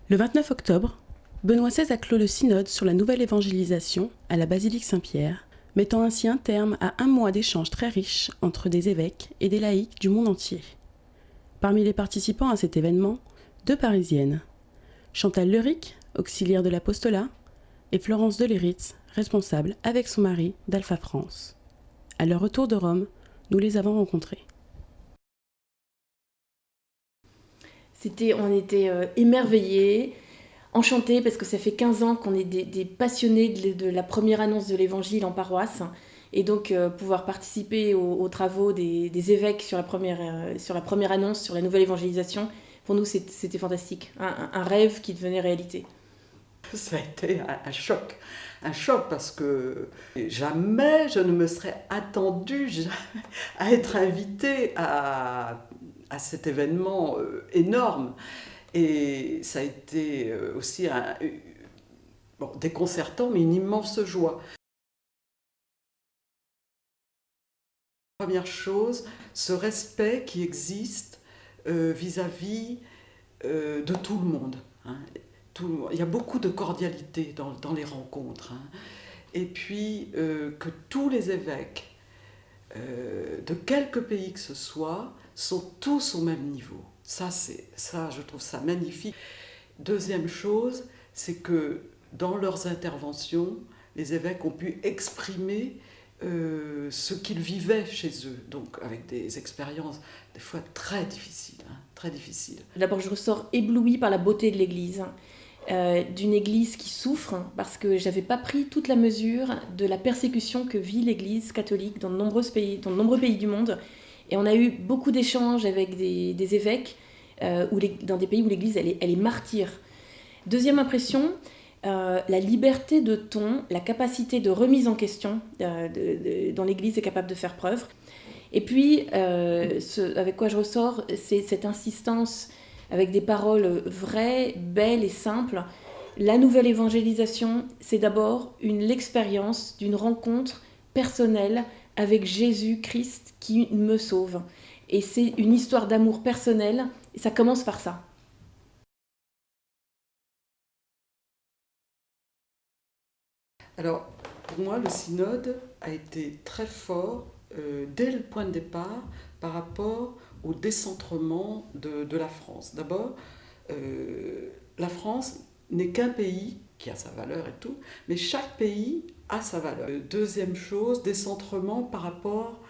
Le 29 octobre, Benoît XVI a clos le synode sur la nouvelle évangélisation à la basilique Saint-Pierre, mettant ainsi un terme à un mois d'échanges très riches entre des évêques et des laïcs du monde entier. Parmi les participants à cet événement, 2 Parisiennes, Chantal Leric, auxiliaire de l'apostolat, et Florence Deleritz, responsable avec son mari d'Alpha France. À leur retour de Rome, nous les avons rencontrés. On était émerveillés, enchantés, parce que ça fait 15 ans qu'on est des passionnés de la première annonce de l'évangile en paroisse. Et donc pouvoir participer aux travaux des évêques sur la première annonce, sur la nouvelle évangélisation, pour nous c'était fantastique, un rêve qui devenait réalité. Ça a été un choc parce que jamais je ne me serais attendue à être invitée à cet événement énorme. Et ça a été aussi déconcertant, mais une immense joie. Première chose, ce respect qui existe vis-à-vis de tout le monde. Hein. Il y a beaucoup de cordialité dans les rencontres. Hein. Et puis que tous les évêques, de quelque pays que ce soit, sont tous au même niveau. Ça, je trouve ça magnifique. Deuxième chose, c'est que dans leurs interventions, les évêques ont pu exprimer ce qu'ils vivaient chez eux, donc avec des expériences des fois très difficiles. Hein, très difficiles. D'abord, je ressors éblouie par la beauté de l'Église. D'une Église qui souffre parce que j'avais pas pris toute la mesure de la persécution que vit l'Église catholique dans de nombreux pays du monde. Et on a eu beaucoup d'échanges avec des évêques dans des pays où l'Église elle est martyre. Deuxième impression, la liberté de ton, la capacité de remise en question dont l'Église est capable de faire preuve. Et puis, avec quoi je ressors, c'est cette insistance avec des paroles vraies, belles et simples. La nouvelle évangélisation, c'est d'abord l'expérience d'une rencontre personnelle avec Jésus-Christ qui me sauve. Et c'est une histoire d'amour personnel, et ça commence par ça. Alors, pour moi, le synode a été très fort dès le point de départ par rapport au décentrement de la France. D'abord, la France n'est qu'un pays qui a sa valeur et tout, mais chaque pays a sa valeur. Deuxième chose, décentrement par rapport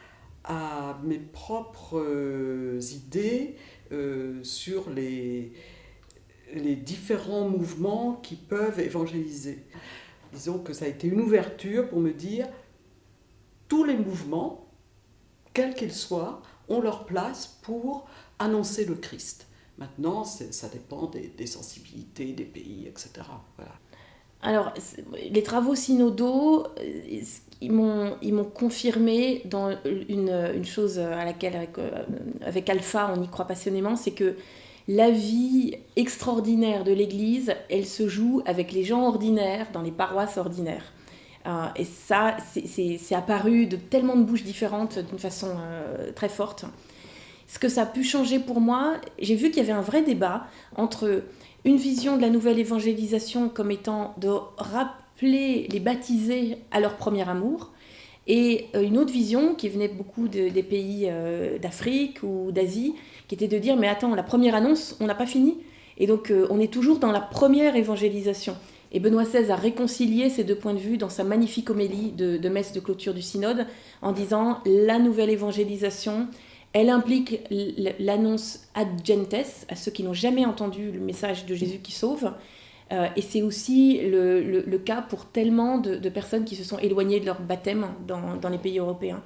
à mes propres idées sur les différents mouvements qui peuvent évangéliser. Disons que ça a été une ouverture pour me dire tous les mouvements, quels qu'ils soient, ont leur place pour annoncer le Christ. Maintenant, ça dépend des sensibilités, des pays, etc. Voilà. Alors, les travaux synodaux, ils m'ont confirmé dans une chose à laquelle, avec Alpha, on y croit passionnément, c'est que la vie extraordinaire de l'Église, elle se joue avec les gens ordinaires, dans les paroisses ordinaires. Et ça, c'est apparu de tellement de bouches différentes, d'une façon très forte. Ce que ça a pu changer pour moi, j'ai vu qu'il y avait un vrai débat entre une vision de la nouvelle évangélisation comme étant de rappeler les baptisés à leur premier amour, et une autre vision qui venait beaucoup des pays d'Afrique ou d'Asie, qui était de dire mais attends, la première annonce, on n'a pas fini, et donc on est toujours dans la première évangélisation. Et Benoît XVI a réconcilié ces deux points de vue dans sa magnifique homélie de messe de clôture du synode, en disant la nouvelle évangélisation, elle implique l'annonce ad gentes, à ceux qui n'ont jamais entendu le message de Jésus qui sauve. Et c'est aussi le cas pour tellement de personnes qui se sont éloignées de leur baptême dans les pays européens.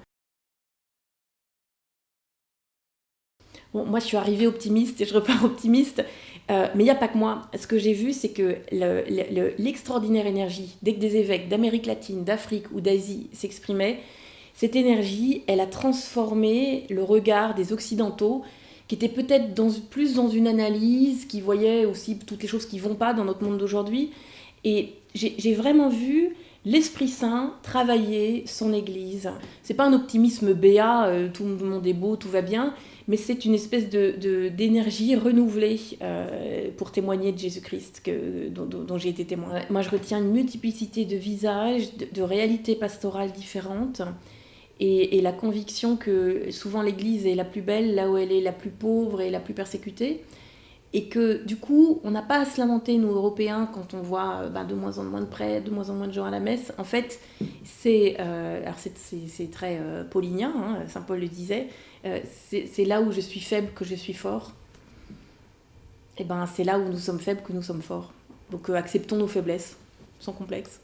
Bon, moi, je suis arrivée optimiste et je repars optimiste. Mais il n'y a pas que moi. Ce que j'ai vu, c'est que l'extraordinaire énergie, dès que des évêques d'Amérique latine, d'Afrique ou d'Asie s'exprimaient, cette énergie, elle a transformé le regard des Occidentaux, qui étaient peut-être plus dans une analyse, qui voyaient aussi toutes les choses qui ne vont pas dans notre monde d'aujourd'hui. Et j'ai vraiment vu l'Esprit Saint travailler son Église. C'est pas un optimisme béat, tout le monde est beau, tout va bien, mais c'est une espèce d'énergie renouvelée pour témoigner de Jésus-Christ dont j'ai été témoin. Moi, je retiens une multiplicité de visages, de réalités pastorales différentes, et la conviction que souvent l'Église est la plus belle là où elle est la plus pauvre et la plus persécutée, et que du coup, on n'a pas à se lamenter, nous Européens, quand on voit de moins en moins de prêtres, de moins en moins de gens à la messe. En fait, c'est très paulinien, hein, Saint Paul le disait, c'est là où je suis faible que je suis fort. Et c'est là où nous sommes faibles que nous sommes forts. Donc acceptons nos faiblesses, sans complexe.